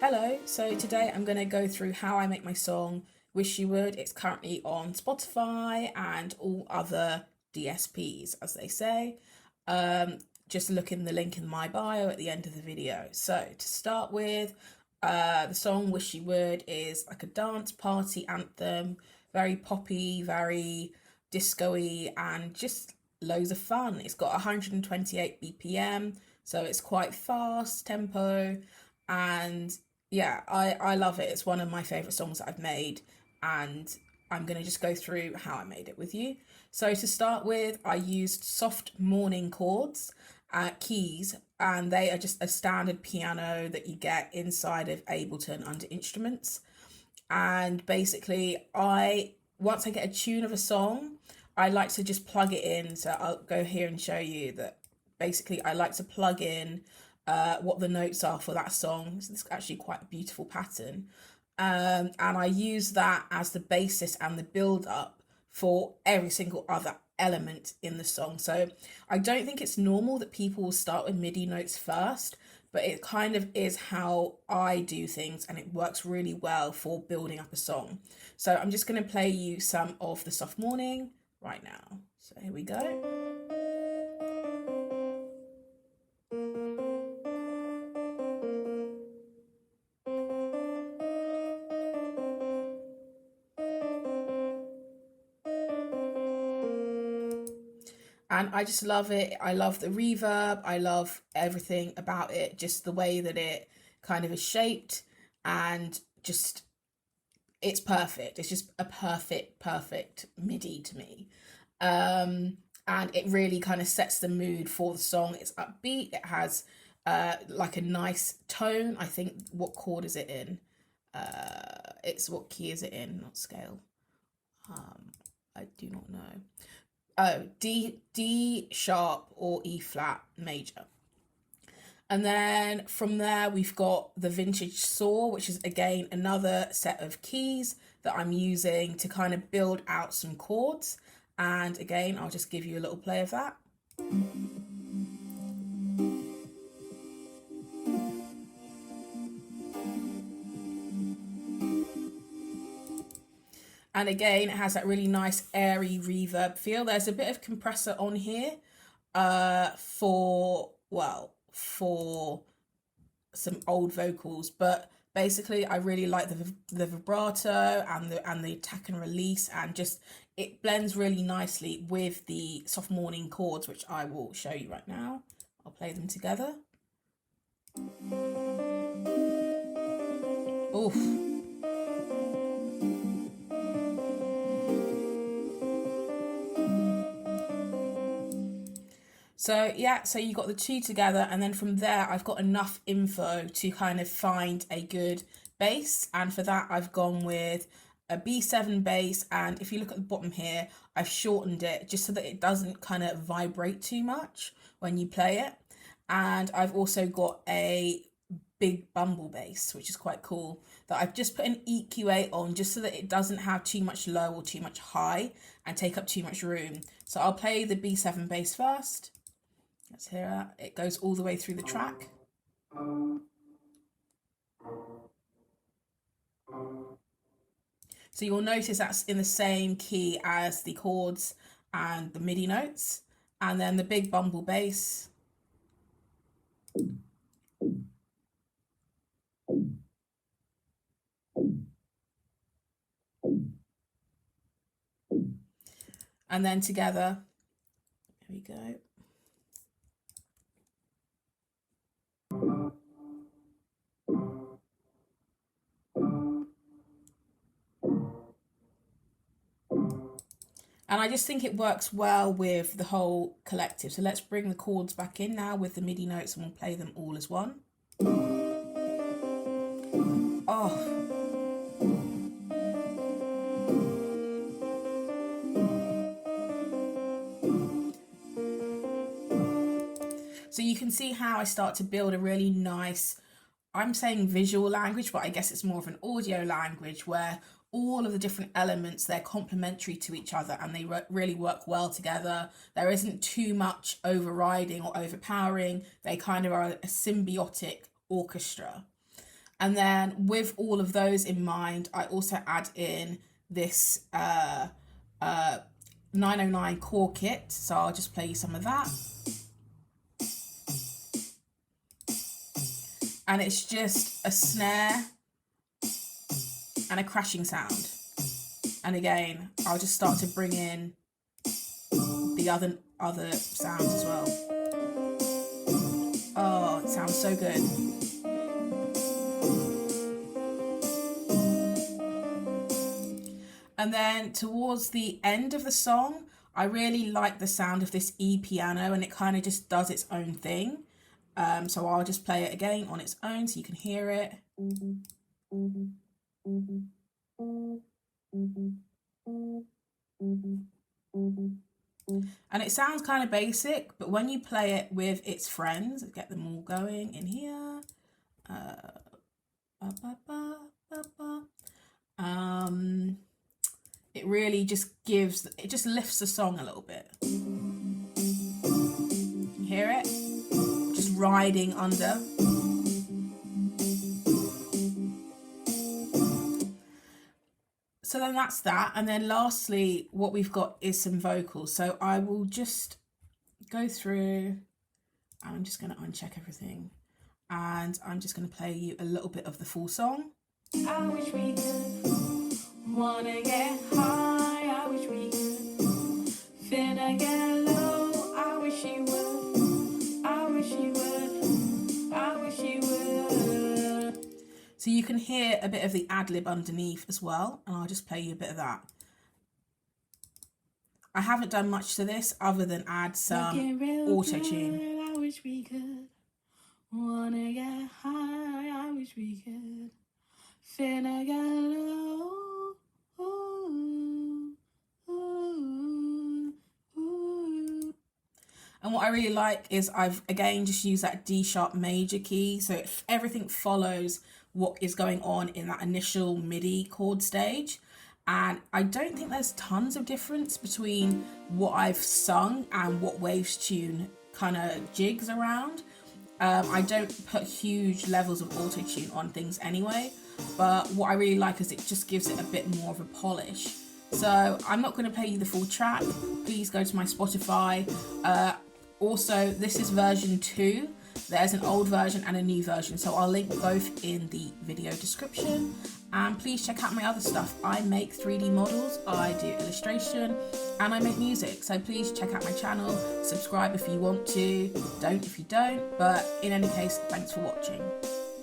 Hello, so today I'm going to go through how I make my song Wish You Would. It's currently on Spotify and all other DSPs, as they say. Um, just look in the link in my bio at the end of the video. So to start with, the song Wish You Would is like a dance party anthem, very poppy, very disco-y, and just loads of fun. It's got 128 BPM, so it's quite fast tempo, and yeah, I love it. It's one of my favorite songs that I've made, and I'm going to just go through how I made it with you. So to start with, I used soft morning chords, keys, and they are just a standard piano that you get inside of Ableton under instruments. And basically, I once I get a tune of a song, I like to just plug it in. So I'll go here and show you that basically I like to plug in what the notes are for that song. So it's actually quite a beautiful pattern. And I use that as the basis and the build up for every single other element in the song. So I don't think it's normal that people will start with MIDI notes first, but it kind of is how I do things, and it works really well for building up a song. So I'm just going to play you some of the Soft Morning right now. So here we go. And I just love it. I love the reverb. I love everything about it, just the way that it kind of is shaped, and just it's perfect. It's just a perfect MIDI to me. And it really kind of sets the mood for the song. It's upbeat. It has like a nice tone. I think, what chord is it in? It's what key is it in, not scale. I do not know. Oh, D sharp or E flat major. And then from there, we've got the vintage saw, which is again another set of keys that I'm using to kind of build out some chords. And again, I'll just give you a little play of that. And again, it has that really nice airy reverb feel. There's a bit of compressor on here for some old vocals, but basically I really like the vibrato and the attack and release, and just it blends really nicely with the soft morning chords, which I will show you right now. I'll play them together. Oof. So yeah, so you got the two together, and then from there I've got enough info to kind of find a good bass, and for that I've gone with a B7 bass, and if you look at the bottom here, I've shortened it just so that it doesn't kind of vibrate too much when you play it. And I've also got a big bumble bass, which is quite cool, that I've just put an EQA on just so that it doesn't have too much low or too much high and take up too much room. So I'll play the B7 bass first. Let's hear that. It goes all the way through the track. So you'll notice that's in the same key as the chords and the MIDI notes. And then the big bumble bass. And then together, here we go. And I just think it works well with the whole collective. So let's bring the chords back in now with the MIDI notes, and we'll play them all as one. Oh. So you can see how I start to build a really nice, I'm saying visual language, but I guess it's more of an audio language where all of the different elements, they're complementary to each other, and they really work well together. There isn't too much overriding or overpowering. They kind of are a symbiotic orchestra. And then with all of those in mind, I also add in this 909 core kit. So I'll just play you some of that. And it's just a snare and a crashing sound. And again, I'll just start to bring in the other sounds as well. Oh, it sounds so good. And then towards the end of the song, I really like the sound of this E-piano, and it kind of just does its own thing. So I'll just play it again on its own so you can hear it. And it sounds kind of basic, but when you play it with its friends, get them all going in here. It really just lifts the song a little bit. You hear it? Just riding under. So then that's that. And then lastly, what we've got is some vocals. So I will just go through, I'm just going to uncheck everything. And I'm just going to play you a little bit of the full song. I wish we could, wanna get high, I wish we could, finna get low, I wish you would, I wish you would, I wish you would. So you can hear a bit of the ad-lib underneath as well, and I'll just play you a bit of that. I haven't done much to this other than add some auto-tune. I wish we could, wanna get high, I wish we could, finna get low. And what I really like is I've again just used that D sharp major key, so everything follows what is going on in that initial MIDI chord stage. And I don't think there's tons of difference between what I've sung and what Waves Tune kind of jigs around. I don't put huge levels of auto-tune on things anyway, but what I really like is it just gives it a bit more of a polish. So I'm not going to play you the full track. Please go to my Spotify. Also, this is version 2. There's an old version and a new version, so I'll link both in the video description. And please check out my other stuff. I make 3D models, I do illustration, and I make music. So please check out my channel, subscribe if you want to, don't if you don't. But in any case, thanks for watching.